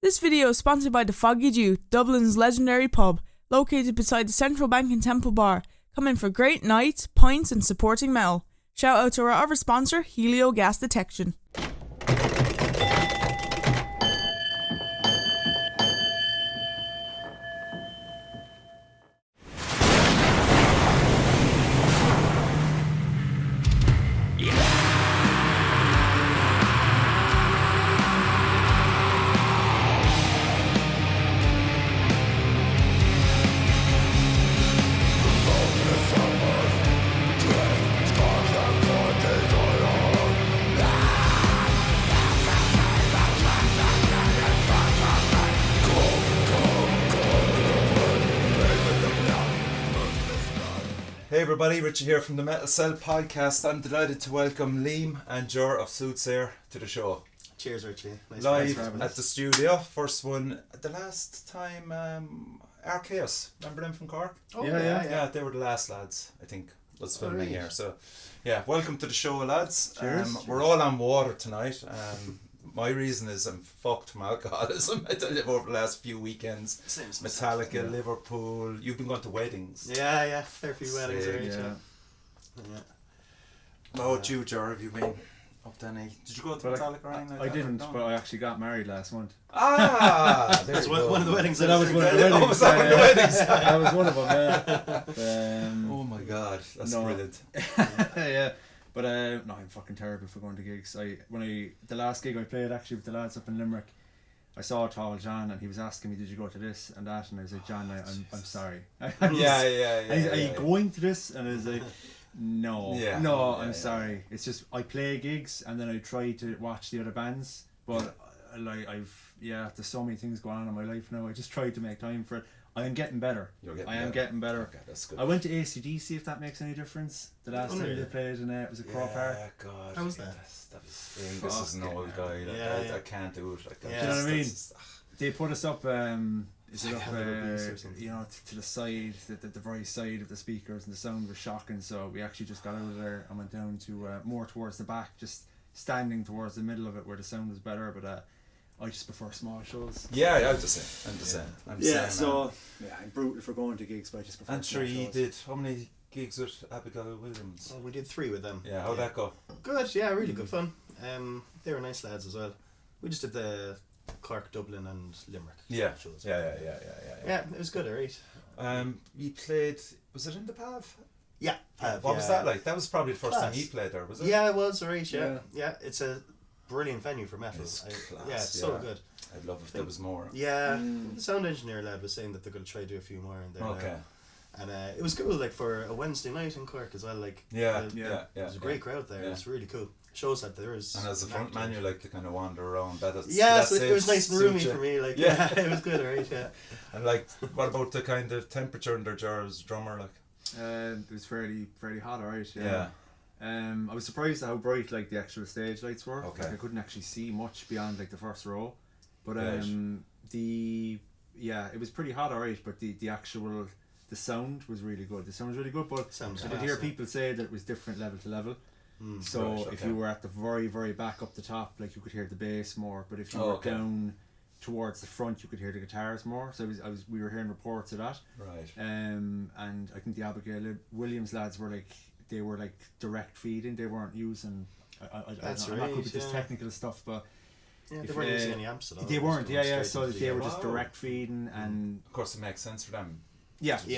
This video is sponsored by the Foggy Dew, Dublin's legendary pub, located beside the Central Bank and Temple Bar. Come in for great nights, pints and supporting metal. Shout out to our other sponsor, Helio Gas Detection. Hey everybody, Richie here from the metalpodcast. I'm delighted to welcome Liam and Gerard of Soothsayer to the show. Cheers, Richie. Nice Live at the studio. First one, the last time, Archaeus. Remember them from Cork? Oh, yeah. They were the last lads, I think, was filming here. So, yeah, welcome to the show, lads. Cheers. We're all on water tonight. My reason is I'm fucked from alcoholism. I tell you, over the last few weekends. Same. Metallica, Liverpool. You've been going to weddings. Yeah. Fair few weddings, Sick. right? Yeah. How about you, Jar? Have you been up to any? Did you go to Metallica or anything like that? I didn't, but I actually got married last month. Ah! That's one of the weddings. That was one of the Oh, weddings. was that one of the weddings? That was one of them, Oh my god, that's no. brilliant. yeah. But no, I'm fucking terrible for going to gigs. The last gig I played actually with the lads up in Limerick, I saw Tall John and he was asking me, "Did you go to this and that?" And I was like, "John, I'm sorry." Yeah. Are you going to this? And I was like, No, I'm sorry. It's just I play gigs and then I try to watch the other bands, but there's so many things going on in my life now. I just try to make time for it. I am getting better. I am getting better. Okay, that's good. I went to AC/DC, if that makes any difference. The last time they played and it was at Cork Park. Yeah, God. How was that? This is an old guy. I can't do it. Do you know what I mean? They put us up. Is it up? To the side, the very side of the speakers, and the sound was shocking. So we actually just got out of there and went down to more towards the back, just standing towards the middle of it where the sound was better. But I just prefer small shows. Yeah, I'm the same. I'm brutal for going to gigs, but I just prefer. And sure, you did how many gigs with Abigail Williams? We did 3 with them. Yeah, how'd that go? Good, yeah, really good fun. They were nice lads as well. We just did the Cork, Dublin and Limerick shows. Yeah, it was good, alright. You played, was it in the PAV? Yeah, PAV. What was that like? That was probably the first time you played there, was it? Yeah, it was, alright, yeah. It's a brilliant venue for metal. It's class, it's so good. I'd love if there was more. Yeah, the sound engineer lad was saying that they're going to try to do a few more in there. Okay. Now. And it was cool, like for a Wednesday night in Cork as well. Like it was a great crowd there. It was really cool. Shows that there is. And as a front man, you like to kind of wander around. So it was nice and roomy for me. Like it was good, alright. Yeah. And like, what about the kind of temperature in their jars, drummer like? It was fairly hot, alright. Yeah. I was surprised at how bright like the actual stage lights were. Okay. Like, I couldn't actually see much beyond like the first row, but it was pretty hot, alright. But the sound was really good. The sound was really good, but I did hear people say that it was different level to level. If you were at the very very back up the top, like you could hear the bass more, but if you were down towards the front, you could hear the guitars more. So we were hearing reports of that. Right. And I think the Abigail Williams lads were like direct feeding. They weren't using. I'm not good with this technical stuff, but they weren't using any amps at all. They weren't. So they were just direct feeding, and of course it makes sense for them. Yeah. They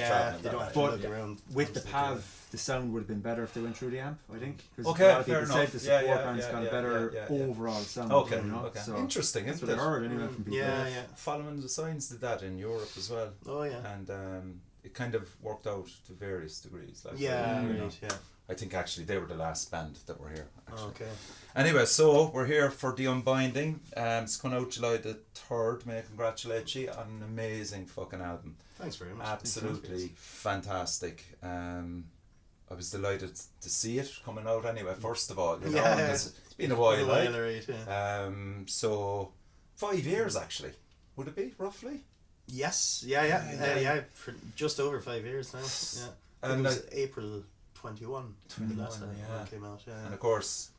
don't have to look around. With the PAV, the sound would have been better if they went through the amp, I think. Okay, fair enough. Said the support band's got a better overall sound. Okay, you know? So interesting, that's isn't what it? I heard anyway from people. Yeah. Following the Signs did that in Europe as well. Oh yeah. And it kind of worked out to various degrees. Like, I think actually they were the last band that were here. Actually. Okay. Anyway, so we're here for the Unbinding. It's coming out July the 3rd. May I congratulate you on an amazing fucking album. Thanks very much. Absolutely fantastic. I was delighted to see it coming out anyway, first of all. It's been a while. So 5 years actually. Would it be, roughly? Yes. Yeah. For just over 5 years now. Yeah. And it was April 21 the last time it came out. Yeah. And of course,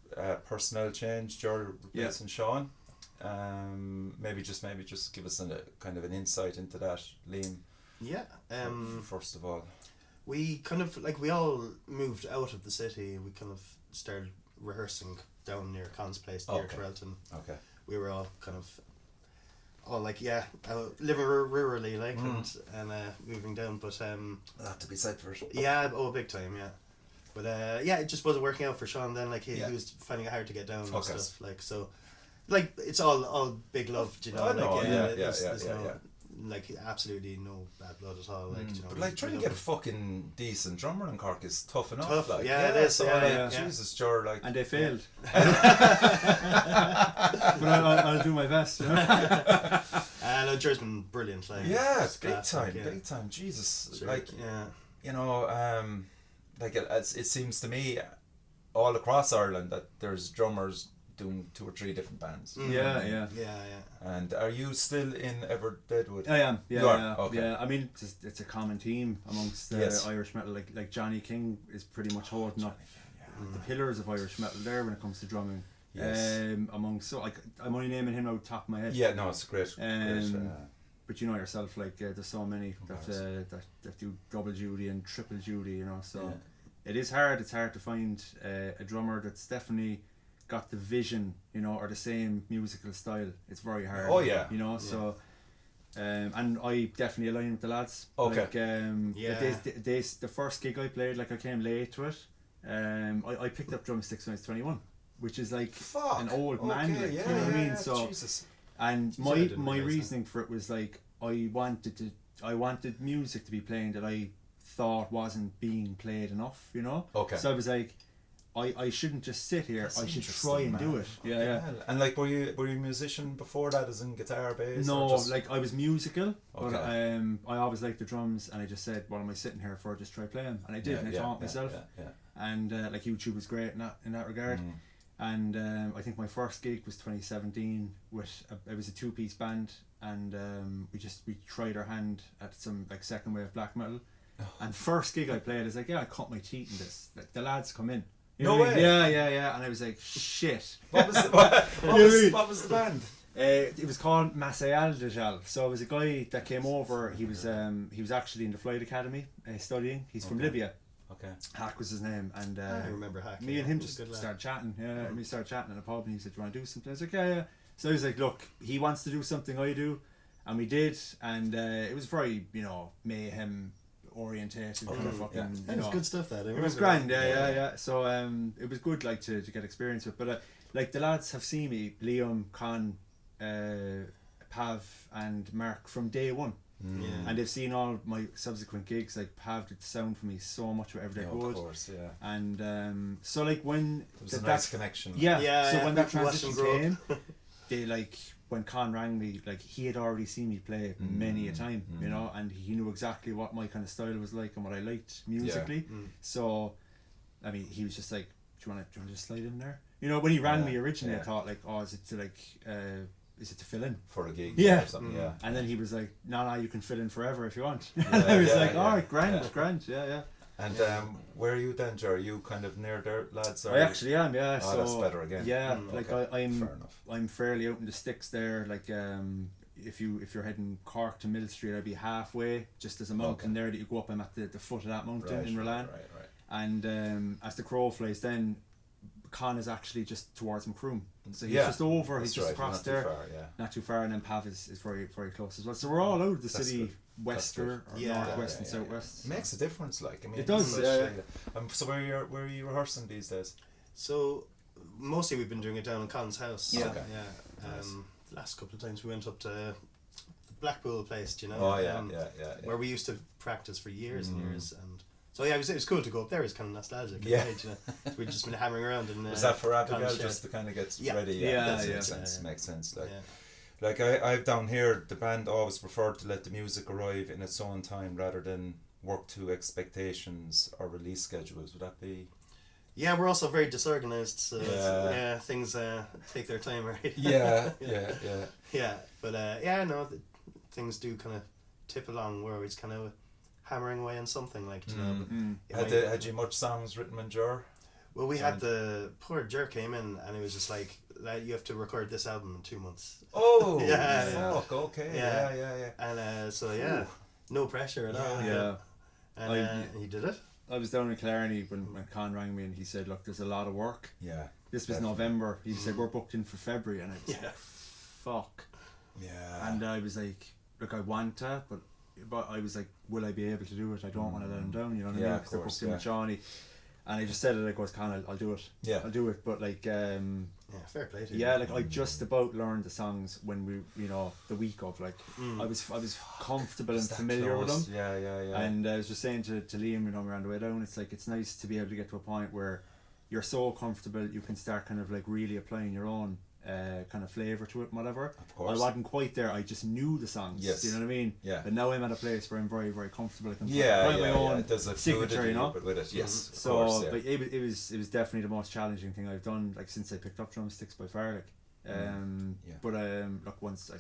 personnel change, Gerard replacing Sean. Maybe just give us a kind of an insight into that, Liam. Yeah. First of all, we kind of we all moved out of the city. We kind of started rehearsing down near Con's place near Trelton. Okay. We were all kind of living rurally and moving down, but that to be said for it. Yeah, big time, yeah. But it just wasn't working out for Sean then. He was finding it hard to get down and stuff. It's all big love, you know. There's no, absolutely no bad blood at all. You know, but trying to get a fucking decent drummer in Cork is tough enough. It is. So, Jesus, Ger, and they failed. But I'll do my best. You know? No, Ger's been brilliant. Big time. Jesus, sure, you know, it seems to me all across Ireland that there's drummers doing 2 or 3 different bands. Yeah. And are you still in Ever Deadwood? I am. Yeah. Okay. Yeah. I mean, it's a common theme amongst the Irish metal. Like Johnny King is pretty much holding up the pillars of Irish metal there when it comes to drumming. Yes. I'm only naming him out the top of my head. Yeah. No, it's great. But you know yourself, there's so many that do double duty and triple duty. You know, so it is hard. It's hard to find a drummer that's definitely got the vision, you know, or the same musical style. It's very hard. Oh yeah. You know, so and I definitely align with the lads. Okay. The first gig I played, I came late to it. I picked up drumsticks when I was 21, which is an old man. You know what I mean? So Jesus. And my reasoning for it was I wanted music to be playing that I thought wasn't being played enough, you know. Okay. So I was I shouldn't just sit here. I should try and do it. Yeah. And were you a musician before that, as in guitar, bass? No, I was musical, but Okay. I always liked the drums, and I just said, "What am I sitting here for? Just try playing." And I did, and I taught myself. And YouTube was great in that regard. And I think my first gig was 2017 it was a 2-piece band, and we tried our hand at some second wave black metal. And first gig I played, I was I cut my teeth in this. The lads come in. No way. Yeah. And I was like, shit. What was the band? It was called Masayal Dajal. So it was a guy that came over. He was actually in the Flight Academy studying. He's from Libya. Okay. Hack was his name, and I remember Hack. Me and him just started chatting. And we started chatting in a pub, and he said, "Do you want to do something?" I was like, "Yeah." So he was like, "Look, he wants to do something I do," and we did, and it was very, mayhem orientated. It was good stuff. It was grand. Yeah. So it was good, to get experience with. But the lads have seen me, Liam, Con, Pav, and Mark from day one. And they've seen all my subsequent gigs. Pav did the sound for me so much with Everyday Good. Of course, yeah. And so when there was a nice connection. So when that transition came, they when Con rang me, he had already seen me play many a time, you know, and he knew exactly what my kind of style was like and what I liked musically. So, I mean, he was just like, "Do you want to just slide in there?" You know, when he rang me originally, I thought is it to fill in for a gig? Yeah. Or something, yeah. And then he was like, no, you can fill in forever if you want. I was all right, grand, yeah. And where are you then, Ger? Are you kind of near their lads? I actually am, yeah. Oh, so that's better again. Yeah, Fair enough. I'm fairly out in the sticks there. If you're heading Cork to Mill Street, I'd be halfway. Just there's a mountain there that you go up. I'm at the foot of that mountain in Rolan. Right. And as the crow flies, then Con is actually just towards Macroom. So he's just over, he's just across there. Not too far, and then Pav is very, very close as well. So we're all out of the city, west or northwest and southwest. It makes a difference, it does. So where are you rehearsing these days? So mostly we've been doing it down in Con's house. Yeah. The last couple of times we went up to the Blackpool place, you know. Oh yeah. Where we used to practice for years and years, and so it was cool to go up there. It's kind of nostalgic. Yeah. You know? We'd just been hammering around. Was that for Abigail just to kind of get ready? Makes sense. I've down here, the band always preferred to let the music arrive in its own time rather than work to expectations or release schedules. Would that be? Yeah, we're also very disorganized, so things take their time, right? Yeah. But things do kind of tip along where it's kind of hammering away on something, you know. Had you much songs written in Ger? Well, we had the poor Jer came in and it was just like you have to record this album in 2 months. Oh, yeah. Fuck, okay. Yeah. And so yeah, no pressure at all. Yeah. And he did it. I was down in Killarney when Con rang me and he said, look, there's a lot of work. Yeah. This was November. He said, we're booked in for February. And I was like, fuck. Yeah. And I was like, look, I want to, but I was like, will I be able to do it? I don't want to let him down, you know what I mean? Because they're booked in with Johnny. And I just said it, I goes, Con, I'll do it. Yeah. I'll do it. But like, fair play to you. yeah, like I just about learned the songs when we, the week of, like, I was comfortable and familiar with them. Yeah. And I was just saying to Liam, we were on the way down, it's like, it's nice to be able to get to a point where you're so comfortable, you can start kind of like really applying your own kind of flavour to it and whatever. Of course. I wasn't quite there, I just knew the songs. Yes. Do you know what I mean? Yeah. But now I'm at a place where I'm very, very comfortable. I can write my own There's a signature, you know? but with it, yes. So, of course, but it was definitely the most challenging thing I've done, like since I picked up drumsticks by far, like. But look, once I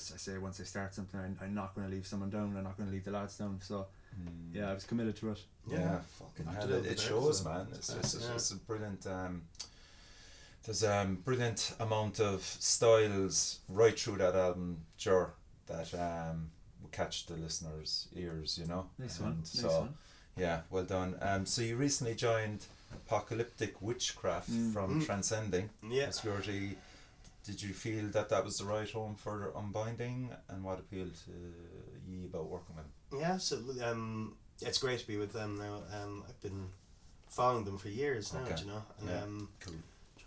start something, I'm not going to leave someone down. I'm not going to leave the lads down. So yeah, I was committed to it. Yeah, fucking hell, it shows, man. It's a brilliant. There's a brilliant amount of styles right through that album, Ger, that will catch the listeners' ears, you know. Nice one. Yeah, well done. So you recently joined Apocalyptic Witchcraft from Transcending Obscurity. Did you feel that was the right home for Unbinding, and what appealed to you about working with them? Yeah, so it's great to be with them now. I've been following them for years now, you know. And cool.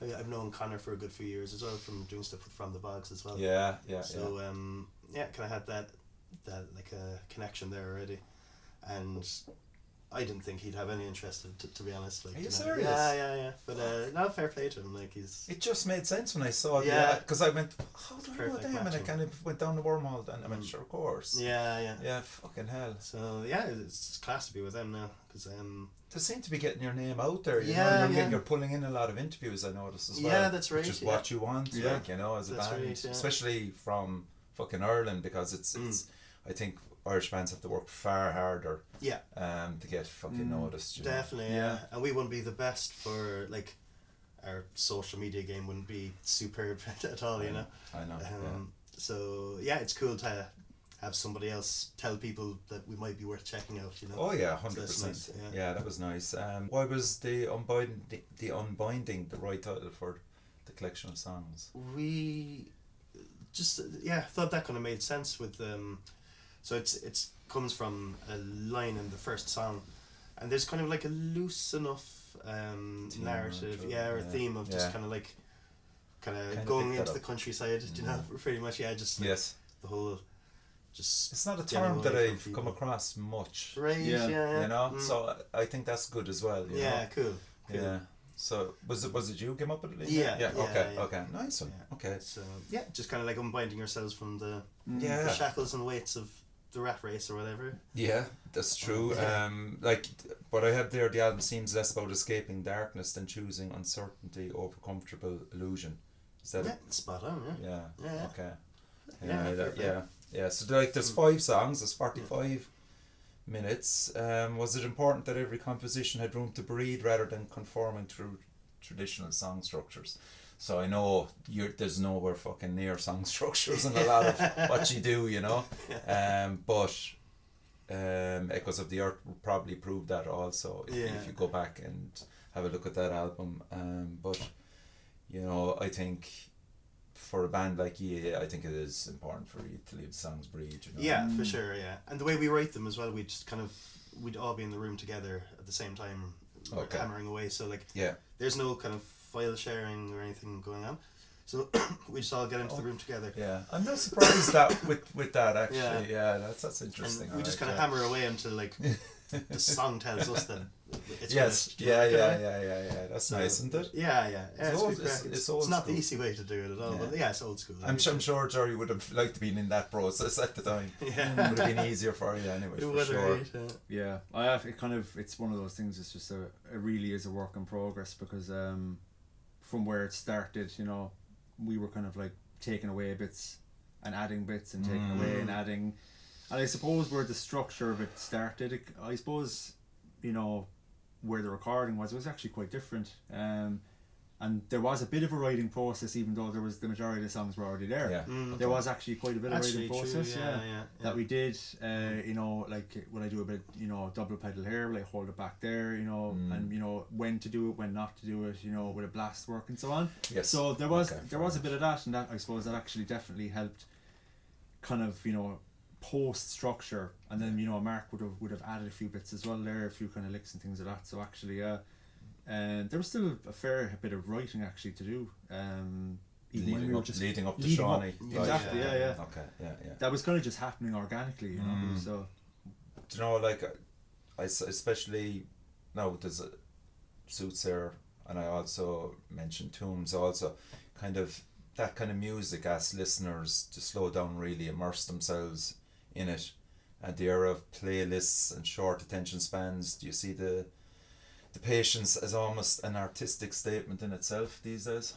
I've known Connor for a good few years as well, from doing stuff with From the Bogs as well. So kind of had that like a connection there already, and I didn't think he'd have any interest to be honest. Like, are you serious? Yeah. But no, fair play to him. Like it just made sense when I saw it. Yeah, because I went, how do I know them? And I kind of went down the wormhole, and I went, sure, of course. Yeah. Fucking hell. So yeah, it's class to be with them now, because they seem to be getting your name out there. You know, you're pulling in a lot of interviews, I noticed as well. Yeah, that's right. Which is what you want, like, you know, as a band, especially from fucking Ireland, because it's I think Irish bands have to work far harder to get fucking noticed. Definitely, and we wouldn't be the best for, like, our social media game wouldn't be superb at all, you know. I know. So yeah, it's cool to have somebody else tell people that we might be worth checking out, you know. Oh yeah, 100%. Yeah, that was nice. Why was the Unbinding the right title for the collection of songs? We just thought that kind of made sense with so it's comes from a line in the first song, and there's kind of like a loose enough narrative, or a theme of just kind of going into the countryside, you know, pretty much. Just like the whole. It's not a term that I've come across much. Right. Yeah. You know, so I think that's good as well. You know? Cool. Yeah. So was it you came up with it? Yeah. Okay. Nice one. Yeah. Okay. So just kind of like unbinding yourselves from the shackles and weights of the rat race or whatever. Yeah, that's true. Like what I have there, the album seems less about escaping darkness than choosing uncertainty over comfortable illusion. Is that spot on? Yeah. Okay. Yeah. So like, there's 5 songs. There's 45 minutes. Was it important that every composition had room to breathe rather than conforming to traditional song structures? So I know there's nowhere fucking near song structures in a lot of what you do, you know. But Echoes of the Earth will probably prove that also if you go back and have a look at that album. But you know, I think for a band like you, I think it is important for you to leave the songs breathe, you know? Yeah, for sure, yeah. And the way we write them as well, we'd all be in the room together at the same time, hammering away, so like there's no kind of file sharing or anything going on, so we just all get into the room together. I'm not surprised that with that actually. That's interesting. And we just kind of hammer away until like the song tells us that it's finished. That's nice, isn't it? It's not the easy way to do it at all, but it's old school. I'm sure Jerry would have liked to be in that process at the time. It would have been easier for you anyway, for sure. It's one of those things. It's just it really is a work in progress, because from where it started, you know, we were kind of like taking away bits and adding bits and taking away and adding, and I suppose where the structure of it started, I suppose, you know, where the recording was, it was actually quite different. And there was a bit of a writing process, even though there was the majority of the songs were already there. Yeah. There was actually quite a bit of writing process. True, that we did. You know, like will I do a bit, you know, double pedal here, will I hold it back there, you know, and you know when to do it, when not to do it, you know, with a blast work and so on. Yes. So there was a bit of that, and that I suppose that actually definitely helped, kind of, you know, post structure, and then you know Mark would have added a few bits as well there, a few kind of licks and things like that. So actually, and there was still a fair bit of writing actually to do. Leading up to Shawnee. Exactly, yeah. Okay, yeah. That was kind of just happening organically, you know. So, do you know, like, I especially now there's a Soothsayer, and I also mentioned Tombs, also kind of that kind of music asks listeners to slow down, really immerse themselves in it. And the era of playlists and short attention spans, do you see the patience as almost an artistic statement in itself these days?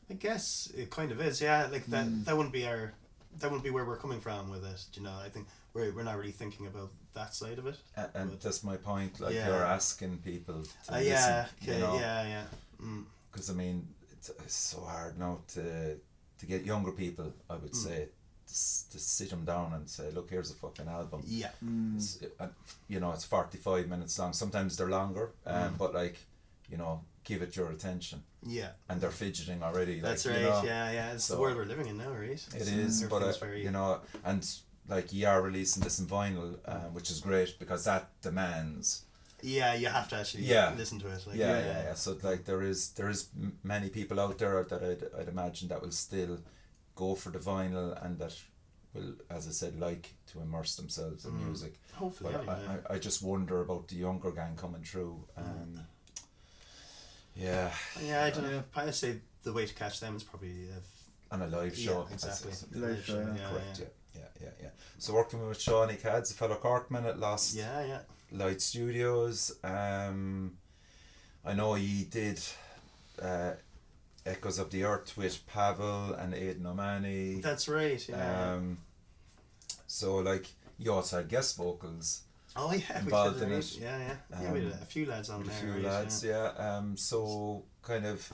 I guess it kind of is, yeah. Like that wouldn't be where we're coming from with it. You know, I think we're not really thinking about that side of it. And that's my point. Like you're asking people to listen. Yeah. Okay. You know? Yeah. Because I mean, it's so hard now to get younger people, I would say, to sit them down and say, look, here's a fucking album. Yeah. You know, it's 45 minutes long. Sometimes they're longer, but like, you know, give it your attention. Yeah. And they're fidgeting already. That's like, right. You know, yeah. It's the world we're living in now, right? It is, but you know, and like you are releasing this in vinyl, which is great because that demands. Yeah, you have to actually listen to it. Like, yeah. So like there is many people out there that I'd imagine that will still go for the vinyl and that will, as I said, like to immerse themselves in music. Hopefully, but anyway. I just wonder about the younger gang coming through. Yeah, I don't know. I'd say the way to catch them is probably on a live show. Yeah, exactly. Live show, correct. Yeah. So working with Shawnee Cads, a fellow Corkman at Lost. Yeah. Light Studios. I know he did Echoes of the Earth with Pavel and Aidan O'Mahony. That's right. Yeah. So like you also had guest vocals. Oh yeah, involved in it. Yeah. We had a few lads on there. A few lads, yeah. So kind of,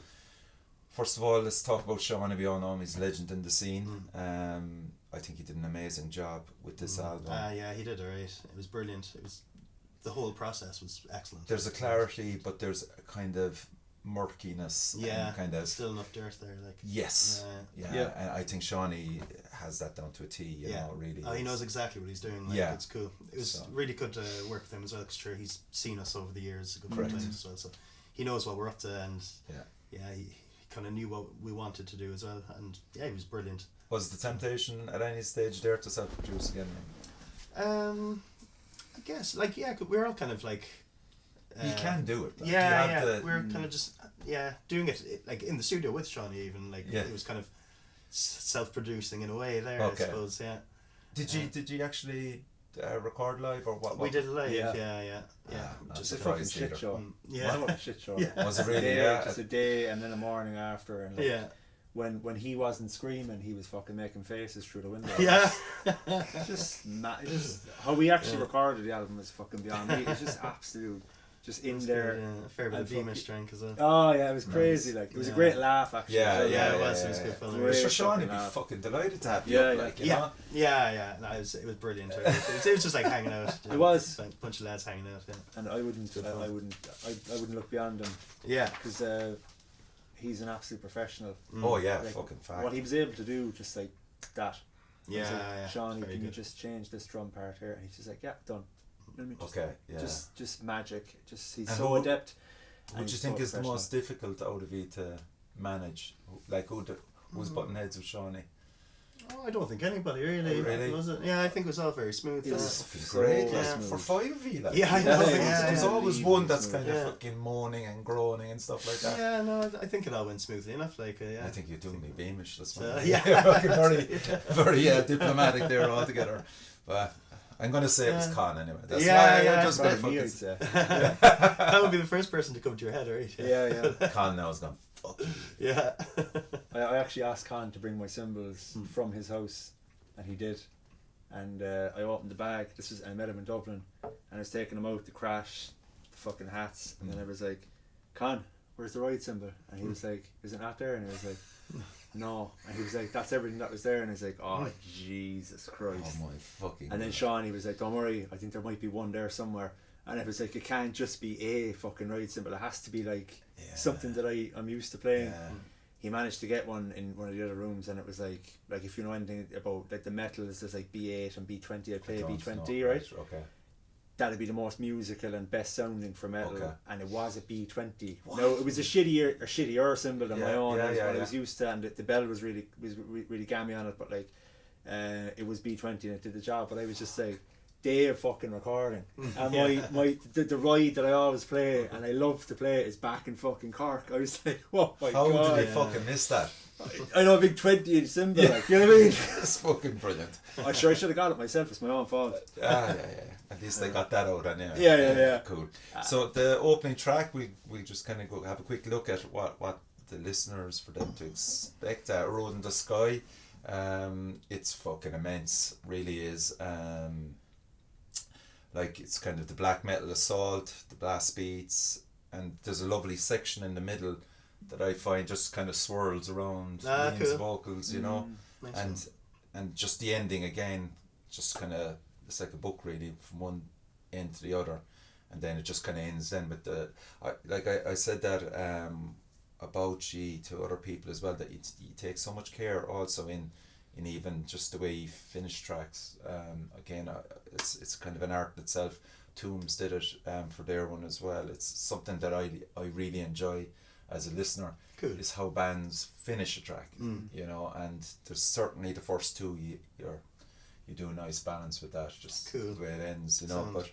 first of all, let's talk about Shawnee. We all know him; he's a legend in the scene. I think he did an amazing job with this album. Yeah, he did alright. It was brilliant. The whole process was excellent. There's a clarity, but there's a kind of murkiness. Yeah, and kind of still enough dirt there. Like yes, yeah. And I think Shawnee has that down to a T. You know, really. Oh, he knows exactly what he's doing. Like, it's cool. It was really good to work with him as well. Because sure, he's seen us over the years a good few times as well. So he knows what we're up to, and he kind of knew what we wanted to do as well. And he was brilliant. Was the temptation at any stage there to self-produce again? I guess we're all kind of like. You can do it. Like, we're kind of just doing it like in the studio with Shawnee even like it was kind of self-producing in a way there. I suppose. Yeah. Did you actually record live or what? We did live. Yeah. Just a fucking shit show. A shit show. Was it really? Just a day and then a morning after and like, when he wasn't screaming, he was fucking making faces through the window. Yeah. Just how we actually recorded the album is fucking beyond me. It's just absolute. Just in there, a fair bit of Beamish drink as well. Oh yeah, it was crazy. Like it was a great laugh actually. It was good fun. Sure, Shawnee would be fucking delighted to have you. No, it was brilliant. It was just like hanging out. It was a bunch of lads hanging out. Yeah. And I wouldn't look beyond him. Yeah, because he's an absolute professional. Oh yeah, like, fucking fact. What he was able to do, just like that. Yeah, Shawnee, can you just change this drum part here? And he's just like, yeah, done. Just magic. He's so adept. What do you think is the most difficult out of you to manage? Like who's button heads with Shawnee? Oh, I don't think anybody really. Was it? Yeah, I think it was all very smooth. It was great. For 5 of you. Like, I know. There's always one that's kind of fucking moaning and groaning and stuff like that. Yeah, no, I think it all went smoothly enough. Like, I think you're doing me Beamish. That's very diplomatic there altogether. But I'm going to say it was Con anyway. That's just going to fucking say. That would be the first person to come to your head, right? Yeah. Con now is gone. Fuck. Yeah. I actually asked Con to bring my cymbals from his house, and he did. And I opened the bag. I met him in Dublin, and I was taking him out to crash fucking hats, and then I was like, Con, where's the ride symbol? And he was like, is it not there? And I was like, no. And he was like, that's everything that was there. And I was like, oh Jesus Christ. Oh my fucking And then Sean, he was like, don't worry, I think there might be one there somewhere. And I was like, it can't just be a fucking ride symbol, it has to be like something that I'm used to playing. He managed to get one in one of the other rooms, and it was like if you know anything about like the metals, there's like B8 and B20. I play B20, right? Okay. That'd be the most musical and best sounding for metal, and it was a B20. What? No, it was a shittier symbol than my own. What I was used to, and the bell was really gammy on it, but like it was B20 and it did the job. But I was just like, day of fucking recording, and the ride that I always play and I love to play is back in fucking Cork. I was like, oh my god, how did I fucking miss that? I know, a big 20-inch symbol, like, you know what I mean? It's fucking brilliant. I should have got it myself. It's my own fault. Yeah. At least they got that out anyway. Yeah. Cool. So the opening track, we just kind of go have a quick look at what the listeners, for them to expect. Road in the Sky. It's fucking immense, really is. Like, it's kind of the black metal assault, the blast beats, and there's a lovely section in the middle that I find just kind of swirls around Liam's vocals, you know, nice and just the ending again, just kind of, it's like a book really, from one end to the other, and then it just kind of ends then with I said that about you to other people as well, that you take so much care also in even just the way you finish tracks. Again, it's kind of an art itself. Tombs did it for their one as well. It's something that I really enjoy as a listener. Cool. Is how bands finish a track, you know, and there's certainly the first two you do a nice balance with that, just the way it ends, you know. But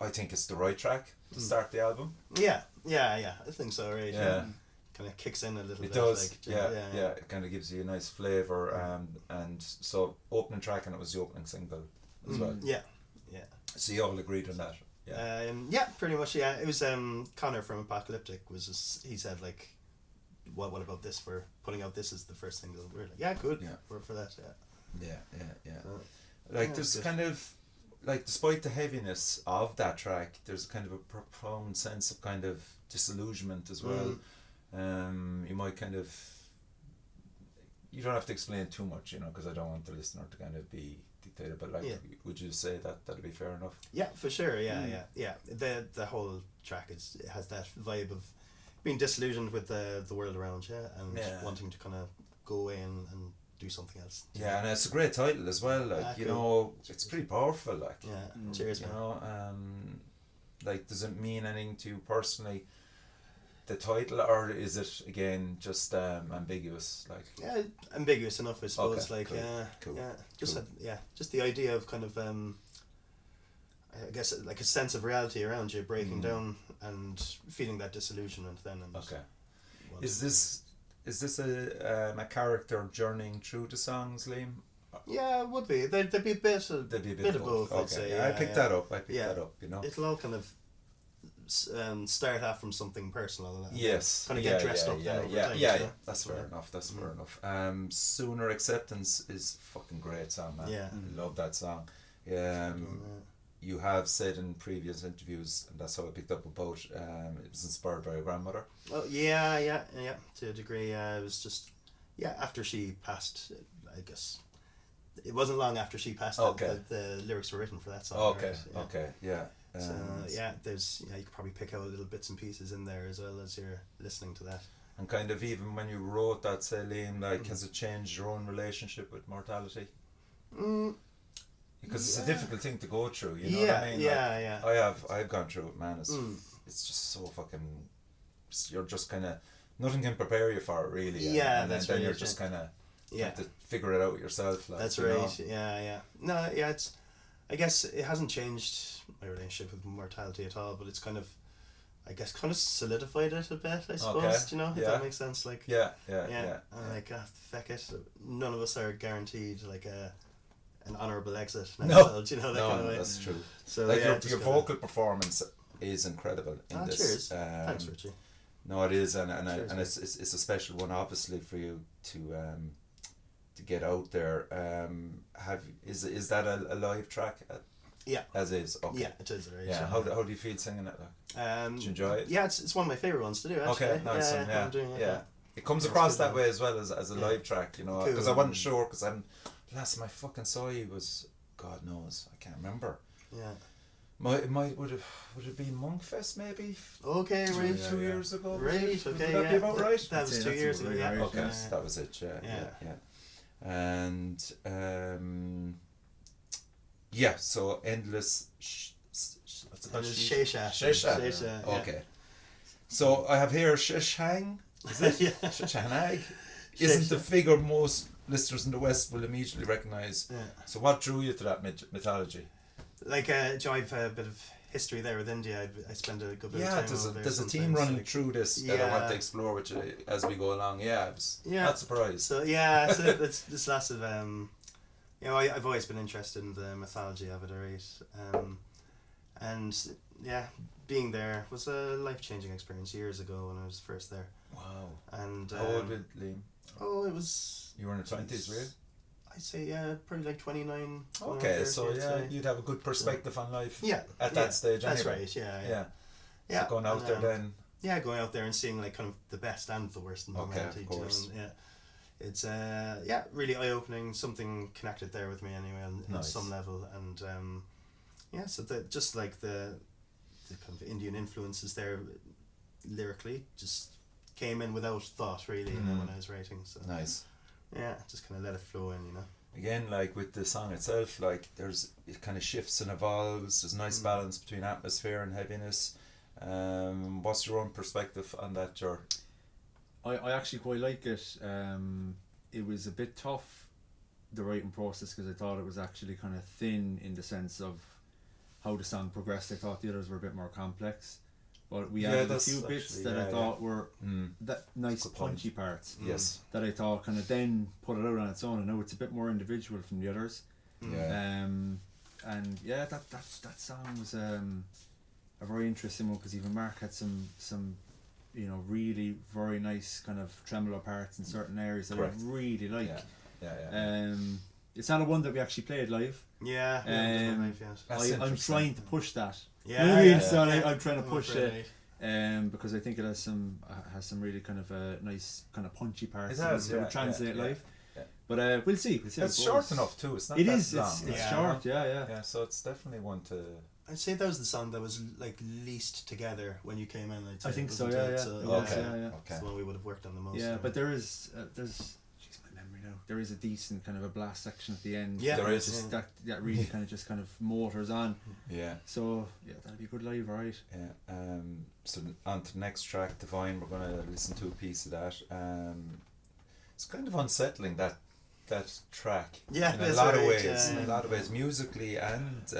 I think it's the right track to start the album. Yeah, I think so, right? Yeah. Kind of kicks in a little bit. It does, like, yeah. It kind of gives you a nice flavour, and so opening track, and it was the opening single as well. Yeah. So you all agreed on that? Yeah, pretty much. Yeah, it was Connor from Apocalyptic was just, he said like, what about this for putting out this as the first single? We're like, yeah, good. Yeah, we're for that. Yeah. Like there's good. Kind of like, despite the heaviness of that track, there's kind of a profound sense of kind of disillusionment as well. You might kind of, you don't have to explain too much, you know, because I don't want the listener to kind of be dictated, but like, would you say that'd be fair enough? Yeah, for sure. Yeah. The whole track it has that vibe of being disillusioned with the world around you, and wanting to kind of go away and do something else. Yeah, and it's a great title as well. Like, you know, it's pretty powerful. Like, cheers, man. You know, like, does it mean anything to you personally, the title, or is it again just ambiguous? Like, ambiguous enough, I suppose. Okay, like, just the idea of kind of I guess like a sense of reality around you breaking down and feeling that disillusionment then. And is this a character journeying through the songs, Liam? Yeah, it would be. They'd be a bit of both. I'd say. I picked that up. You know, it'll all kind of start off from something personal. And kind of get dressed up. That's fair enough. That's fair enough. Sooner Acceptance is a fucking great song, man. Yeah, love that song. You have said in previous interviews, and that's how I picked up about, it was inspired by your grandmother. Oh yeah, to a degree. It was just, after she passed, I guess, it wasn't long after she passed that the lyrics were written for that song. So there's, you could probably pick out little bits and pieces in there as well as you're listening to that. And kind of even when you wrote that, say, Liam, like, has it changed your own relationship with mortality? Because it's a difficult thing to go through, you know what I mean? I've gone through it, man. It's just so fucking, you're just kind of, nothing can prepare you for it, really. And then you're just kind of, you have to figure it out yourself. Like, that's right. No, it's, I guess it hasn't changed my relationship with mortality at all, but it's kind of, I guess, kind of solidified it a bit, I suppose. Do you know, if that makes sense? Like, and like, fuck it, none of us are guaranteed like an honourable exit. No, do you know, that kind of way. That's true. So like, your vocal performance is incredible in this. Cheers. Thanks, Richie. No, it is, and it's a special one, obviously, for you to get out there. Is that a live track? Yeah. As is. Okay. Yeah, it is. Right, yeah. How do you feel singing it? Like? Do you enjoy it? Yeah, it's one of my favourite ones to do. Actually. Okay, nice one. Yeah. I'm doing it, yeah. It comes across that way as well as a live track, you know, because I wasn't sure, because last time I fucking saw you was, God knows, I can't remember. Yeah. Would it be Monkfest maybe? Okay, right. 2 years ago. Right. Okay. Would that be about right? That was 2 years ago. Yeah. Okay, so that was it. Yeah. And so endless. What's it called? Sheisha. Okay. So I have here Shishang. Is it? Yeah. Shishang isn't the figure most listeners in the West will immediately recognise. Yeah. So what drew you to that mythology? Like, I've a bit of history there with India. I spend a good bit of time over there. There's a team running through this that I want to explore with you as we go along. Yeah, I was not surprised. So this lots of I've always been interested in the mythology of it, right? And being there was a life-changing experience years ago when I was first there. Wow. And how old was Liam? Oh, it was. You were in the 20s, were you? I'd say probably like 29. Okay, so you'd have a good perspective on life. Yeah. At that stage, that's anyway. right. Yeah. So going out there then. Yeah, going out there and seeing like kind of the best and the worst in humanity. Of course. You know, it's really eye-opening. Something connected there with me anyway on some level, and so just like the kind of Indian influences there lyrically just came in without thought really, you know, when I was writing. So nice. Yeah, just kind of let it flow in, you know. Again, like with the song itself, like it kind of shifts and evolves. There's a nice balance between atmosphere and heaviness. What's your own perspective on that, Ger? I actually quite like it. It was a bit tough, the writing process, because I thought it was actually kind of thin in the sense of how the song progressed. I thought the others were a bit more complex. But we added a few bits that I thought were that nice punchy parts. Yes. That I thought kind of then put it out on its own. I know it's a bit more individual from the others. Yeah. That song was a very interesting one, because even Mark had some really very nice kind of tremolo parts in certain areas that I really like. Yeah. It's not a one that we actually played live. Yeah. I'm trying to push that. I'm trying to push it, because I think it has some really kind of nice kind of punchy parts. It has, that translate live. Yeah. But we'll see. It's short enough too. It's not. It that is. long. It's short. Yeah. Yeah. So it's definitely one to. I'd say that was the song that was like least together when you came in. I think so. Yeah. Okay. It's the one we would have worked on the most. Yeah, but there's my memory now. There is a decent kind of a blast section at the end. Yeah, there is. Just that really kind of motors on. Yeah. So that'll be a good live, alright. Yeah. So on to the next track, Divine. We're gonna listen to a piece of that. It's kind of unsettling that track. Yeah. In a lot of ways. In a lot of ways, musically and.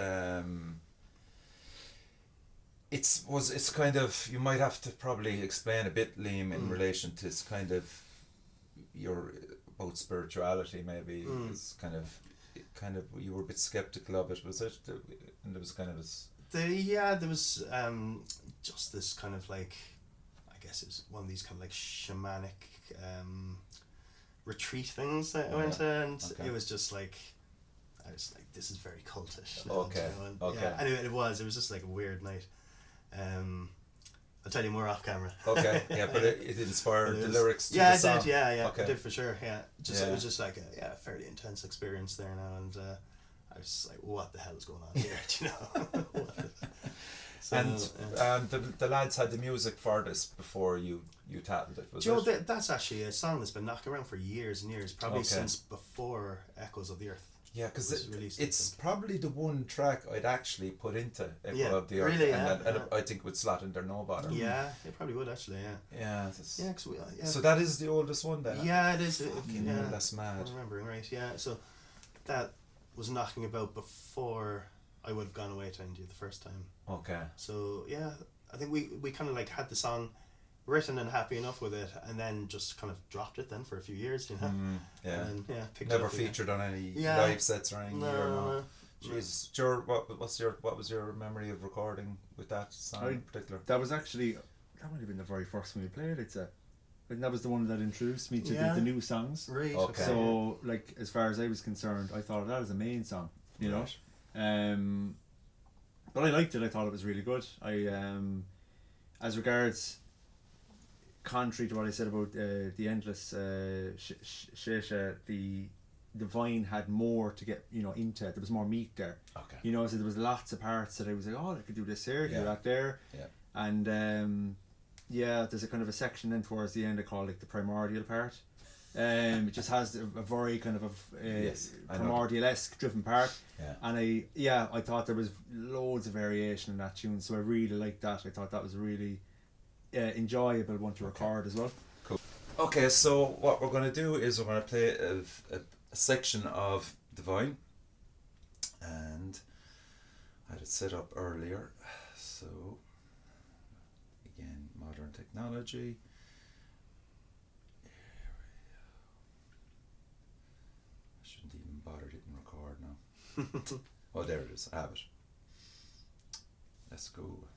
It's kind of, you might have to probably explain a bit, Liam, in relation to this kind of your about spirituality. Maybe it's kind of you were a bit skeptical of it, was it? And there was kind of there was just this kind of like, I guess it was one of these kind of like shamanic retreat things that I went to, and it was just like, I was like, this is very cultish. Anyway, it was just like a weird night. I'll tell you more off camera. Okay, yeah, but it inspired the lyrics to the song. It did for sure. Yeah, it was just like a fairly intense experience there now, and I was just like, what the hell is going on here? Do you know? And the lads had the music for this before you tackled it. Was it? That's actually a song that's been knocking around for years and years, probably since before Echoes of the Earth. Yeah, because it's probably the one track I'd actually put into Echo of the Earth, really, and I think would slot in there no bother. Yeah, it probably would actually. Yeah. So that is the oldest one then. Yeah, it is. That's mad. I'm remembering right. Yeah, so that was knocking about before I would have gone away to India the first time. Okay. So yeah, I think we kind of like had the song written and happy enough with it, and then just kind of dropped it then for a few years, you know. And picked never it up featured again. on any live sets or anything. No. Jesus, Ger, what was your memory of recording with that song in particular? That might have been the very first one we played. And that was the one that introduced me to the new songs. Right. Okay. So like, as far as I was concerned, I thought of that as a main song, you know. But I liked it. I thought it was really good. I as regards, contrary to what I said about the endless Shisha, the Vine had more to get into it. There was more meat there. Okay. So there was lots of parts that I was like, oh, I could do this here, do that there. Yeah. And there's a kind of a section then towards the end I call the primordial part. It just has a very kind of primordial-esque driven part. Yeah. And I thought there was loads of variation in that tune, so I really liked that. I thought that was a really enjoyable one to record as well. Cool. Okay, so what we're going to do is we're going to play a section of Divine, and I had it set up earlier. So again, modern technology. I shouldn't even bother hitting record now. Oh, there it is. I have it. Let's go.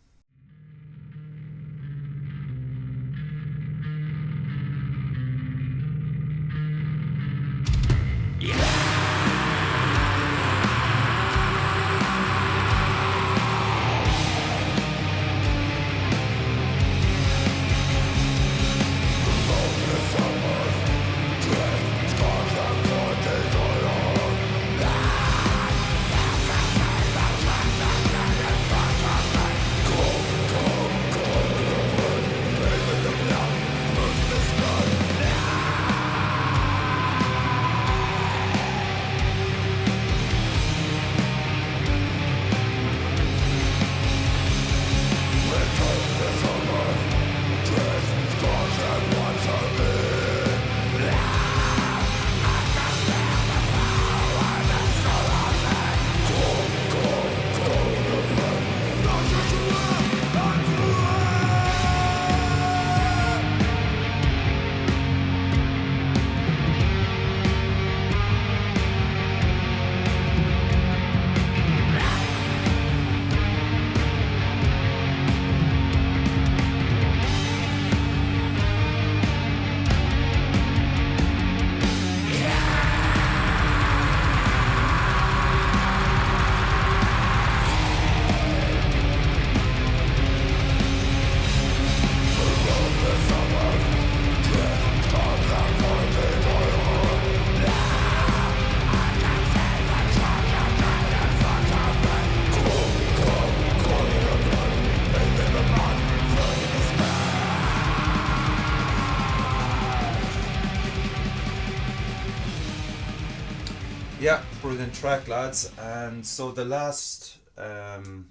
Yeah, brilliant track, lads. And so the last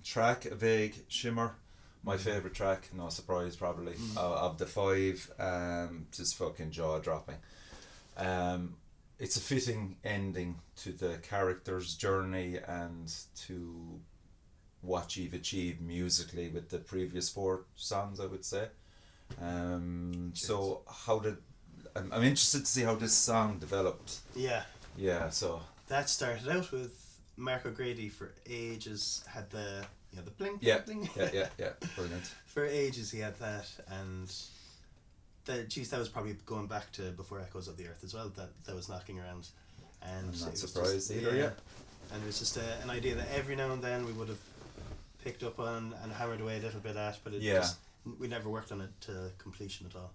track, Vague Shimmer, my favourite track, no surprise probably, of the five, just fucking jaw dropping. It's a fitting ending to the character's journey and to what you've achieved musically with the previous four songs, I would say. So how did I'm interested to see how this song developed. Yeah, so that started out with Mark O'Grady for ages, had the bling yeah bling. yeah brilliant. For ages he had that, and that was probably going back to before Echoes of the Earth as well, that was knocking around. And I'm not surprised either. And it was just an idea that every now and then we would have picked up on and hammered away a little bit at, but we never worked on it to completion at all.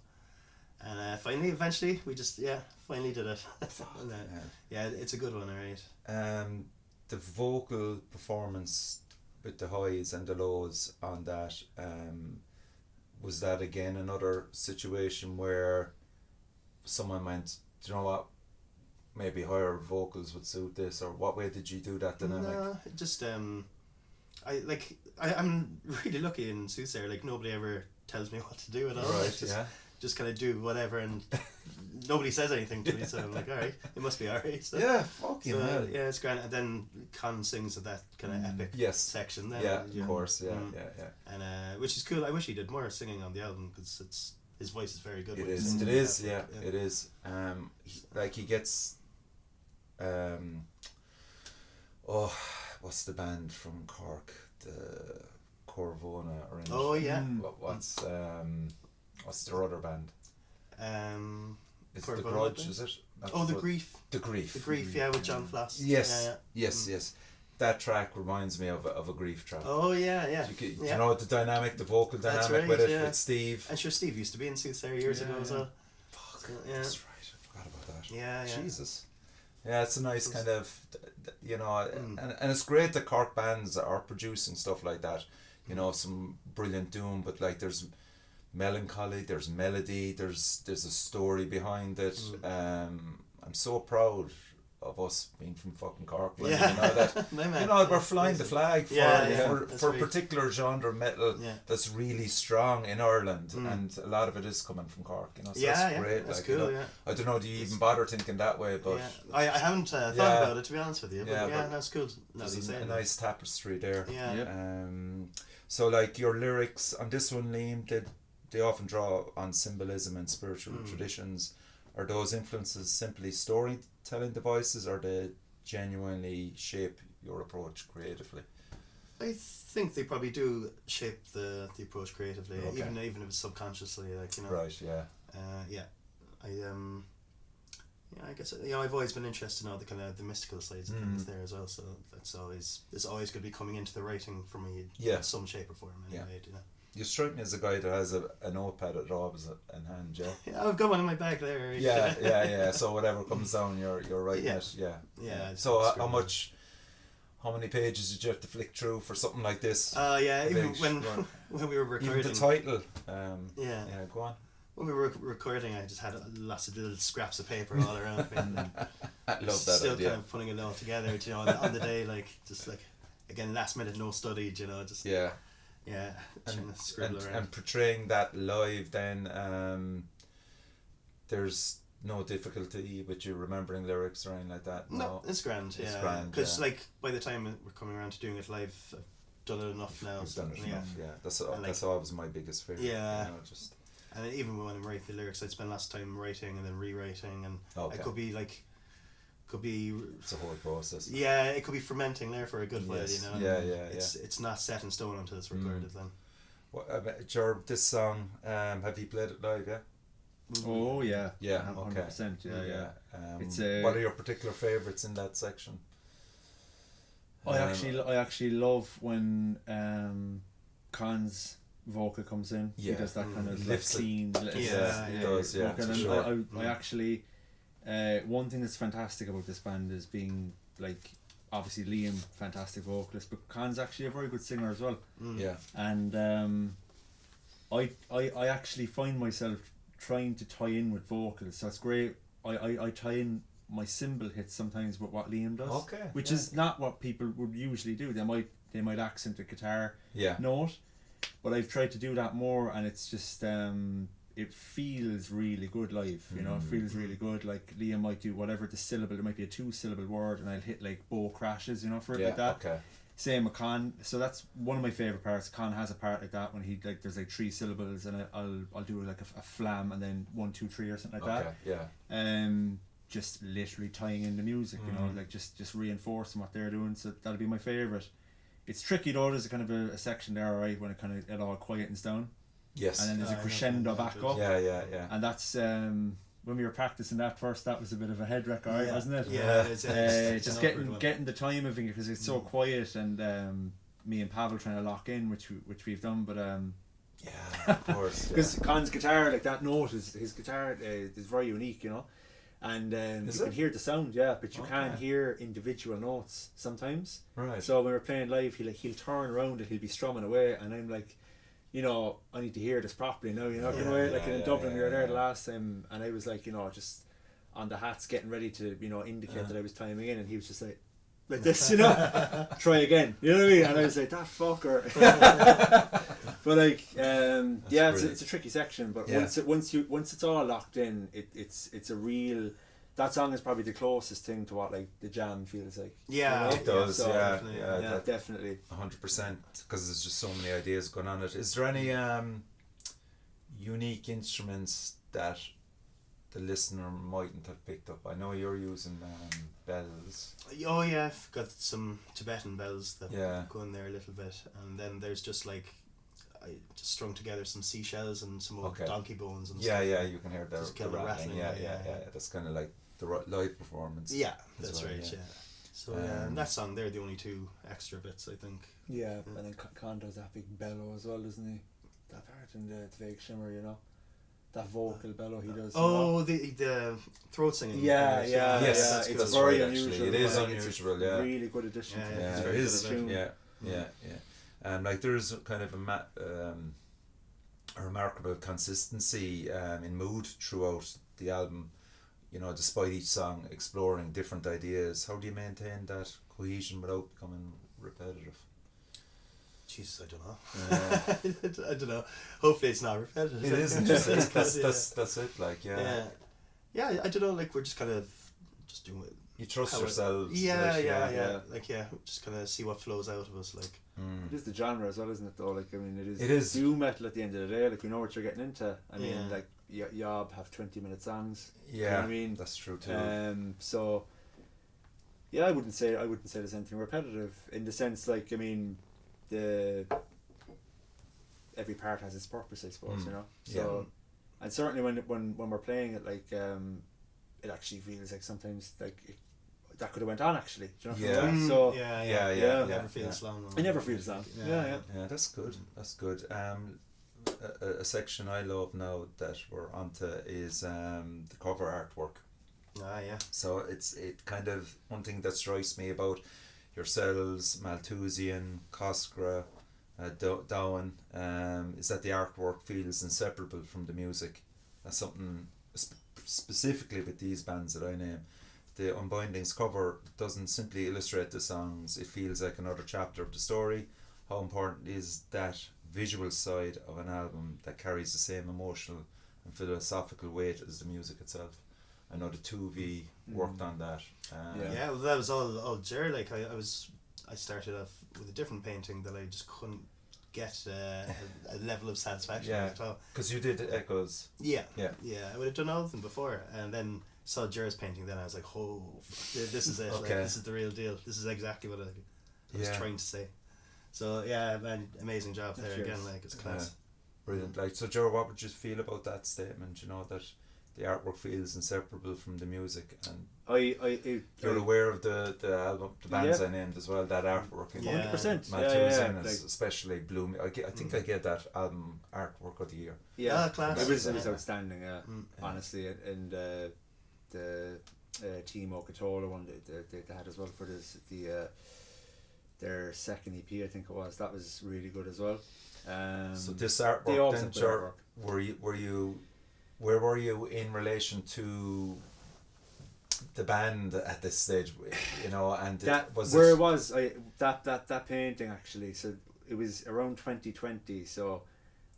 And finally, eventually, we just finally did it. And, it's a good one, alright. The vocal performance with the highs and the lows on that, was that again another situation where someone went, do you know what, maybe higher vocals would suit this, or what way did you do that dynamic? No, just I'm really lucky in Soothsayer, like nobody ever tells me what to do at all. Right, just kind of do whatever, and nobody says anything to me, so I'm like, alright, it must be alright. So, fucking hell. Yeah, it's grand. And then Con sings at that kind of epic section then. Of course, yeah. And which is cool. I wish he did more singing on the album, because his voice is very good. It is. He gets what's the band from Cork? The Corvona Orange. Oh yeah. What's their other band? It's The Grudge, is it? The Grief. The Grief. The Grief, with John Floss. Yes. that track reminds me of a grief track. Oh yeah. Do you know the dynamic, the vocal dynamic with it, with Steve? And sure, Steve used to be in Soothsayer years ago as well. Fuck, that's right. I forgot about that. Yeah. Jesus. Yeah, it's a nice kind of, and it's great that Cork bands are producing stuff like that. You know, some brilliant doom, but like there's melancholy, there's melody, there's a story behind it. I'm so proud of us being from fucking Cork. Like, we're flying the flag for a particular genre of metal that's really strong in Ireland, and a lot of it is coming from Cork. You know, so that's great. That's like, cool. I don't know. Do you even bother thinking that way? But I haven't thought about it, to be honest with you. But that's cool. There's a nice tapestry there. Yeah. So like your lyrics on this one, Liam, they often draw on symbolism and spiritual traditions. Are those influences simply storytelling devices, or they genuinely shape your approach creatively? I think they probably do shape the approach creatively, even if it's subconsciously, like, you know. Right. Yeah. I guess I've always been interested in all the kind of the mystical sides of things there as well. So it's always going to be coming into the writing for me in some shape or form anyway. You know. You strike me as a guy that has a notepad at always in hand, Yeah, I've got one in my bag there. Yeah. So whatever comes down, you're writing it. Yeah. So how many pages did you have to flick through for something like this? Even when we were recording. Even the title. Go on. When we were recording, I just had lots of little scraps of paper all around me. And I love that still idea. kind of putting it all together, you know, on the day, like, just like, again, last minute, no study, you know, just... Yeah, trying to scribble around. And portraying that live then, there's no difficulty with you remembering lyrics or anything like that? No, it's grand, It's grand, because, like, by the time we're coming around to doing it live, I've done it enough now. You've done it enough, That's always my biggest favourite. Yeah. You know, just... And even when I'm writing the lyrics, I'd spend lots of time writing and then rewriting, and it could be it's a whole process. Yeah, it could be fermenting there for a good while, you know. It's not set in stone until it's recorded then. Gerard, this song, have you played it live? Yeah. Oh yeah. Yeah. 100%. Yeah. It's what are your particular favourites in that section? I actually love when Con's vocal comes in. He does that kind of like clean. It does. Yeah. Sure. I actually, one thing that's fantastic about this band is being like, obviously Liam, fantastic vocalist, but Con's actually a very good singer as well. Yeah. And I actually find myself trying to tie in with vocals. So it's great. I tie in my cymbal hits sometimes with what Liam does. Which is not what people would usually do. They might accent a guitar note. But I've tried to do that more, and it's just it feels really good live. You know, it feels really good. Like Liam might do whatever the syllable. There might be a 2-syllable word, and I'll hit like bow crashes, you know, for it like that. Okay. Same with Con. So that's one of my favorite parts. Con has a part like that when he like there's like 3 syllables, and I'll do like a flam and then 1, 2, 3 or something like that. Yeah. Just literally tying in the music, you know, like just reinforcing what they're doing. So that'll be my favorite. It's tricky though. There's a kind of a section there, right, when it all quietens down. Yes. And then there's a crescendo back up. Yeah. And that's when we were practicing that first. That was a bit of a head wreck, right, wasn't it? Yeah. Just getting the time of it because it's so quiet, and me and Pavel trying to lock in, which we've done, but yeah, of course. Because Con's guitar, like that note, his guitar is very unique, you know. And you can hear the sound, but you can't hear individual notes sometimes. Right. So when we're playing live, he'll turn around and he'll be strumming away, and I'm like, you know, I need to hear this properly now. You know, in Dublin we were there the last time, and I was like, you know, just on the hats getting ready to, you know, indicate that I was timing in, and he was just like this, you know, try again. You know what I mean? And I was like, that fucker. But like, it's a tricky section. But once it's all locked in, it's a real. That song is probably the closest thing to what like the jam feels like. Yeah, you know? It does. So Definitely. 100%, because there's just so many ideas going on. Is there any unique instruments that the listener mightn't have picked up? I know you're using bells. Oh yeah, I've got some Tibetan bells that go in there a little bit, and then there's just like I just strung together some seashells and some old donkey bones and stuff. Yeah, you can hear the rattling. Yeah, that's kind of like the live performance. Yeah, that's right. So and that song, they're the only two extra bits, I think. Yeah, and then Con does that big bellow as well, doesn't he? That part in the vague Shimmer, you know, that vocal bellow he does. Oh, the throat singing. Yes, it's very unusual. Actually. It is unusual. It's a really good addition. It is. Yeah. And like there's kind of a remarkable consistency in mood throughout the album. You know, despite each song exploring different ideas, how do you maintain that cohesion without becoming repetitive? Jesus, I don't know. I don't know. Hopefully, it's not repetitive. It isn't. That's it. Like yeah. I don't know. Like we're just kind of just doing it. You trust yourselves. Yeah. Like just kind of see what flows out of us. Like it is the genre as well, isn't it? Though, like I mean, it is doom metal at the end of the day. Like we know what you're getting into. I mean, like Yob have 20-minute songs. Yeah, you know what I mean, that's true too. So yeah, I wouldn't say there's anything repetitive in the sense, like I mean, every part has its purpose, I suppose. You know. So and certainly when we're playing it, like it actually feels like sometimes like that could have went on actually. Do you know what I mean? So it never feels long. It never feels long. Yeah. That's good. A section I love now that we're onto is the cover artwork. So it kind of one thing that strikes me about yourselves, Malthusian, Koskra, Dowen, is that the artwork feels inseparable from the music. That's something specifically with these bands that I name. The Unbinding's cover doesn't simply illustrate the songs, it feels like another chapter of the story. How important is that visual side of an album that carries the same emotional and philosophical weight as the music itself? I know the 2V worked on that. Well, that was all Gerard. Like I started off with a different painting that I just couldn't get a level of satisfaction at all. Because you did Echoes. Yeah. I would have done all of them before, and then saw Gerard's painting. Then I was like, "Oh, this is it! Okay. Like, this is the real deal. This is exactly what I was trying to say." So man, amazing job there again. Like it's class. Brilliant. Like so, Joe, what would you feel about that statement? You know that the artwork feels inseparable from the music, and you're aware of the album, the bands I named as well. That artwork, 100%. Malthusian especially blew me. I think I get that album artwork of the year. Yeah, class. It was outstanding. Honestly, and the Team Okatola one they had as well for their second EP, I think it was. That was really good as well. So this artwork, then, Ger, where were you in relation to the band at this stage? You know, and that painting actually. So it was around 2020. So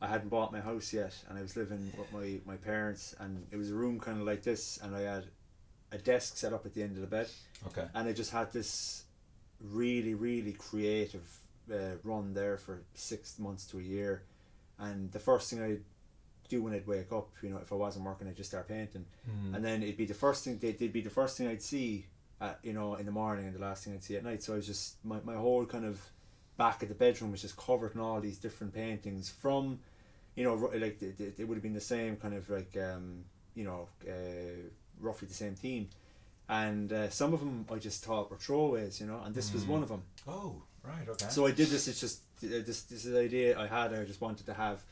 I hadn't bought my house yet, and I was living with my parents, and it was a room kind of like this, and I had a desk set up at the end of the bed. Okay. And I just had this really, really creative run there for 6 months to a year, and the first thing I'd do when I'd wake up, you know, if I wasn't working, I'd just start painting, and then it'd be the first thing I'd see in the morning, and the last thing I'd see at night. So I was just my whole kind of back of the bedroom was just covered in all these different paintings from, you know, like it would have been the same kind of like roughly the same theme, and some of them I just thought were throwaways, you know, and this was one of them. Oh, right, okay. So I did this. It's just this is the idea I had. I just wanted to have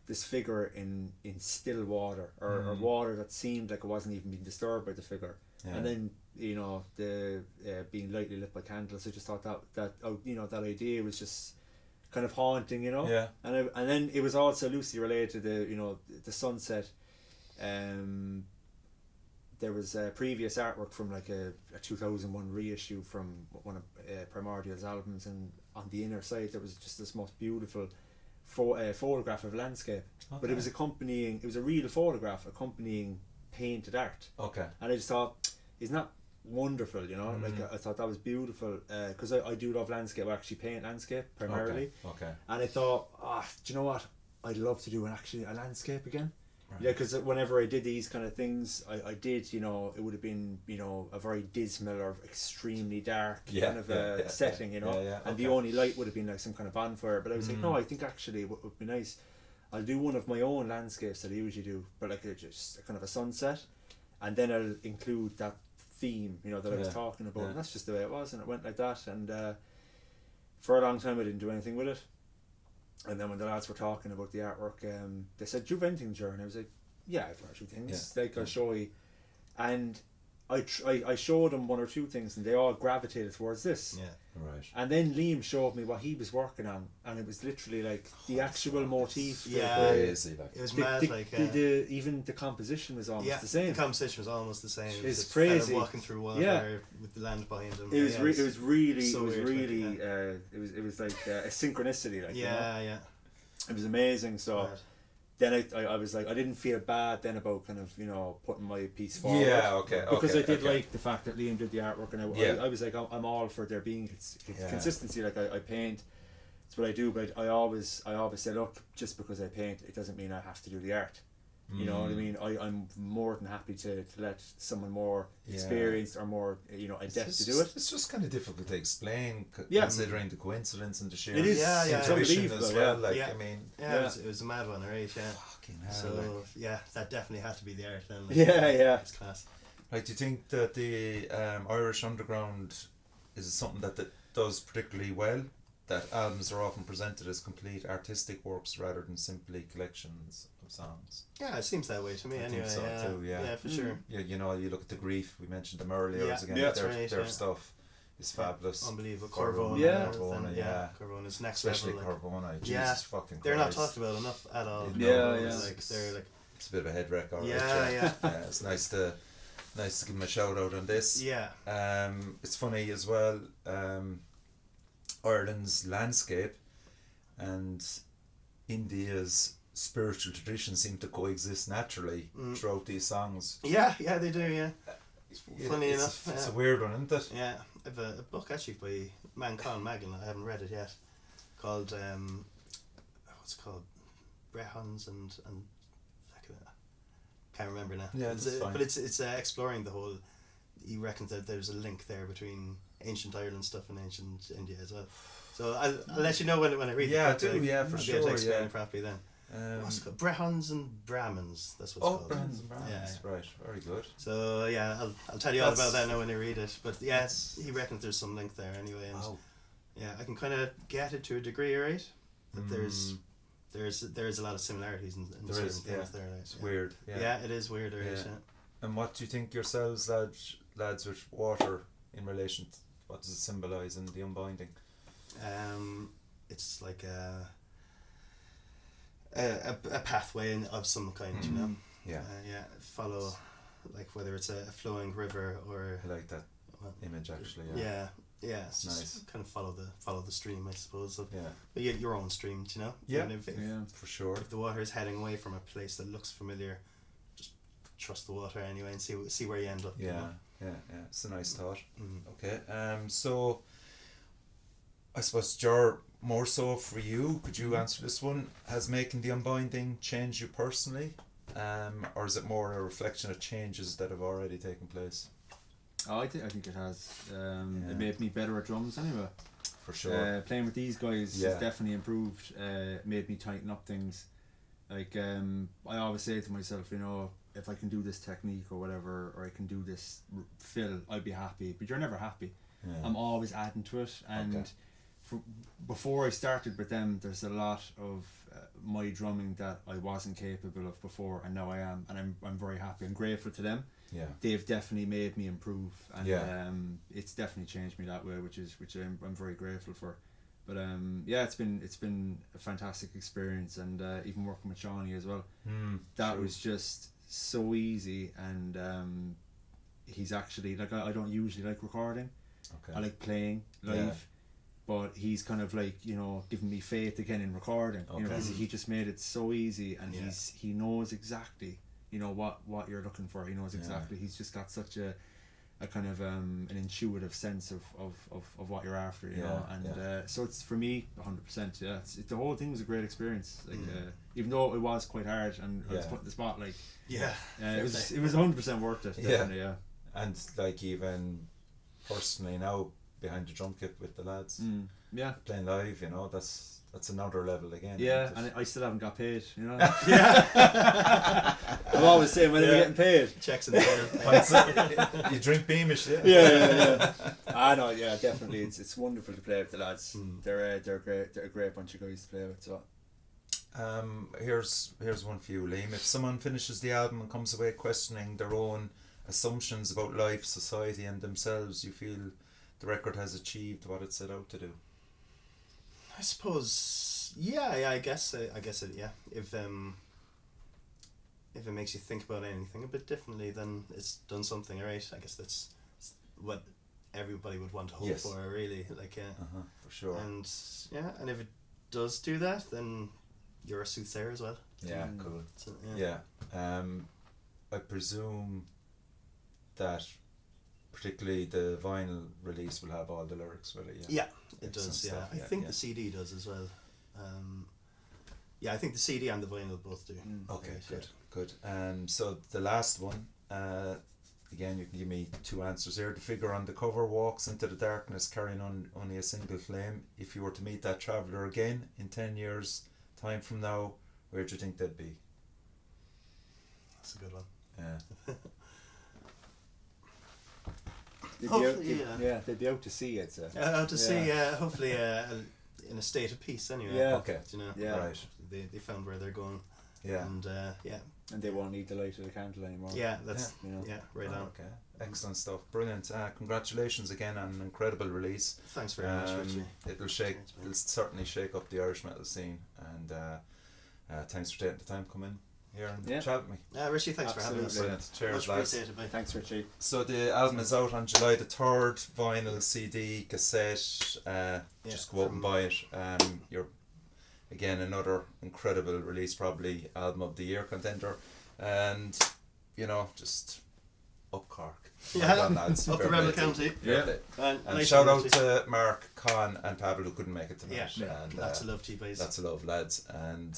this figure in still water or water that seemed like it wasn't even being disturbed by the figure, and then, you know, the being lightly lit by candles. I just thought that idea was just kind of haunting, you know. Yeah. And then it was also loosely related to the sunset. There was a previous artwork from like a 2001 reissue from one of Primordial's albums, and on the inner side there was just this most beautiful photograph of landscape. Okay. But it was a real photograph accompanying painted art. Okay. And I just thought, isn't that wonderful, you know? Like I thought that was beautiful, because I do love landscape. I actually paint landscape primarily. Okay. And I thought, do you know what? I'd love to do a landscape again. Right. Yeah, because whenever I did these kind of things, I did, you know, it would have been, you know, a very dismal or extremely dark kind of setting, you know, and the only light would have been like some kind of bonfire. But I was like, no, I think actually it would be nice. I'll do one of my own landscapes that I usually do, but like just a kind of a sunset, and then I'll include that theme, you know, that I was talking about, and that's just the way it was, and it went like that. And for a long time I didn't do anything with it, and then when the lads were talking about the artwork, they said, "Do you have anything, Gerard?" And I was like, "Yeah, I've one or two things, like I'll show you." And I showed them one or two things, and they all gravitated towards this. Yeah, right. And then Liam showed me what he was working on, and it was literally like the actual motif. Crazy, like it was mad. Even the composition was almost the same. The composition was almost the same. It's crazy. Walking through water with the land behind him. It was really so weird, it was like a synchronicity. Like, it was amazing. So. Right. Then I was like, I didn't feel bad then about kind of, you know, putting my piece forward. Yeah, okay. Because I did like the fact that Liam did the artwork, and I was like, I'm all for there being consistency. Like I paint, it's what I do, but I always say, look, just because I paint, it doesn't mean I have to do the art. You know what I mean? I'm more than happy to let someone more experienced or more, you know, adept to do it. It's just kind of difficult to explain, considering the coincidence and the sheer intuition as well. Like, I mean, it was a mad one, right? Yeah. Fucking hell. So that definitely had to be the art then. Like, it's class. Like, do you think that the Irish underground is something that does particularly well? That albums are often presented as complete artistic works rather than simply collections of songs. Yeah, it seems that way to me. Anyway, think so too, yeah, for sure. Yeah, you know, you look at the Grief. We mentioned them earlier. Their stuff is fabulous. Unbelievable. Corvona, Corvona's next especially level. Corvona. Jesus fucking Christ. They're not talked about enough at all. It's a bit of a head wreck, alright. Yeah. It's nice to give them a shout out on this. Yeah. It's funny as well. Ireland's landscape and India's spiritual traditions seem to coexist naturally throughout these songs. Yeah, they do, yeah. Funny enough. It's a weird one, isn't it? Yeah. I have a book actually by man Con Magan, I haven't read it yet, called, what's it called? Brehons and can't remember now. Yeah, fine. But it's exploring the whole, he reckons that there's a link there between ancient Ireland stuff and ancient India as well. So I'll let you know when I read it. For I'll sure. Be able to explain it properly then. What's it called? Brehons and Brahmins. That's what's called. Brehons and Brahmins. Yeah. Right. Very good. So I'll tell you all about that now when I read it. But he reckons there's some link there anyway. And I can kind of get it to a degree, right? That there's a lot of similarities in certain things there. Like, it's weird. Yeah, it is weird. Right? And what do you think yourselves, lads with water, in relation to what does it symbolise in the Unbinding? It's like a pathway of some kind, you know. Follow, like whether it's a flowing river or. I like that image actually. It's just nice. Kind of follow the stream, I suppose. But your own stream, you know. Yeah. For sure. If the water is heading away from a place that looks familiar, just trust the water anyway and see where you end up. Yeah. You know? Yeah. It's a nice thought. Okay. So I suppose, Jar, more so for you, could you answer this one? Has making the Unbinding changed you personally? Or is it more a reflection of changes that have already taken place? I think it has. It made me better at drums anyway. For sure. Playing with these guys has definitely improved. Made me tighten up things. Like I always say to myself, you know, if I can do this technique or whatever, or I can do this fill, I'd be happy. But you're never happy. Yeah. I'm always adding to it, and before I started with them, there's a lot of my drumming that I wasn't capable of before, and now I am, and I'm very happy. I'm grateful to them. Yeah, they've definitely made me improve, and it's definitely changed me that way, which I'm very grateful for. But it's been a fantastic experience, and even working with Shawnee as well. That was just so easy, and he's actually like, I don't usually like recording. I like playing live, but he's kind of like, you know, giving me faith again in recording. You know, because he just made it so easy, and he knows exactly, you know, what you're looking for. He knows exactly. He's just got such a kind of an intuitive sense of what you're after, you know, and so it's, for me, 100%. The whole thing was a great experience. Like even though it was quite hard and I was put in the spot, like it was 100% worth it. Definitely, And like, even personally now, behind the drum kit with the lads. Yeah. Playing live, you know, that's another level again. Yeah, and I still haven't got paid, you know. Yeah. I'm always saying when are we getting paid? Checks in the mail. You drink Beamish, yeah. Yeah. I know, yeah, definitely. It's wonderful to play with the lads. They're great. They're a great bunch of guys to play with. So. Here's one for you, Liam. If someone finishes the album and comes away questioning their own assumptions about life, society, and themselves, you feel the record has achieved what it set out to do? I suppose, I guess it, yeah. If it makes you think about anything a bit differently, then it's done something right. I guess that's what everybody would want to hope for, really. Like, for sure. And and if it does do that, then you're a soothsayer as well. Yeah, cool. So, I presume that particularly the vinyl release will have all the lyrics with it. Yeah, it does. Yeah, I think the CD does as well. I think the CD and the vinyl both do. Okay, good. So the last one, again, you can give me two answers here. The figure on the cover walks into the darkness carrying on only a single flame. If you were to meet that traveller again in 10 years time from now, where do you think they'd be? That's a good one. Yeah. They'd be out to sea, I'd say. Out to sea, hopefully in a state of peace anyway. Yeah. Okay. You know, Right. They found where they're going. Yeah. And they won't need the light of the candle anymore. Yeah, that's right on. Okay. Excellent stuff. Brilliant. Congratulations again on an incredible release. Thanks very much, Richie. It'll certainly shake up the Irish metal scene, and thanks for taking the time to come in here and chat with me. Richie, thanks for having us. Brilliant. Cheers, much lads. appreciated, mate. Thanks, Richie. So the album is out on July the 3rd, vinyl, CD, cassette. Just go out and buy it. You're again another incredible release, probably album of the year contender, and just up Cork. Up the Rebel County. Yeah. And nice shout out to Mark, Con and Pavel who couldn't make it tonight. And lots of love to you boys. Lots of love, lads. And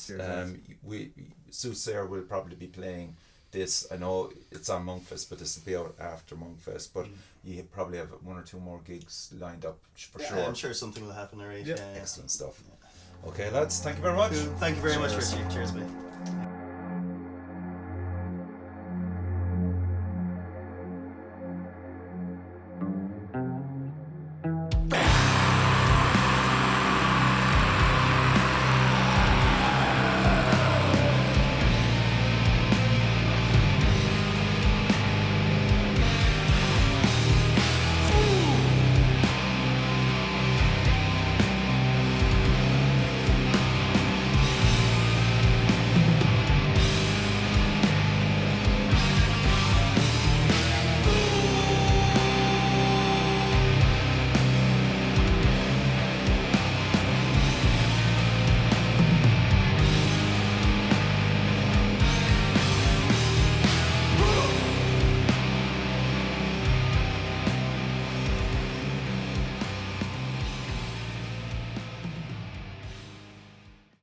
Soothsayer will probably be playing this. I know it's on Monkfest, but this will be out after Monkfest. But you probably have one or two more gigs lined up for sure. I'm sure something will happen, alright. Excellent stuff. Okay, lads, thank you very much. Thank you very much, Richie. Cheers, mate.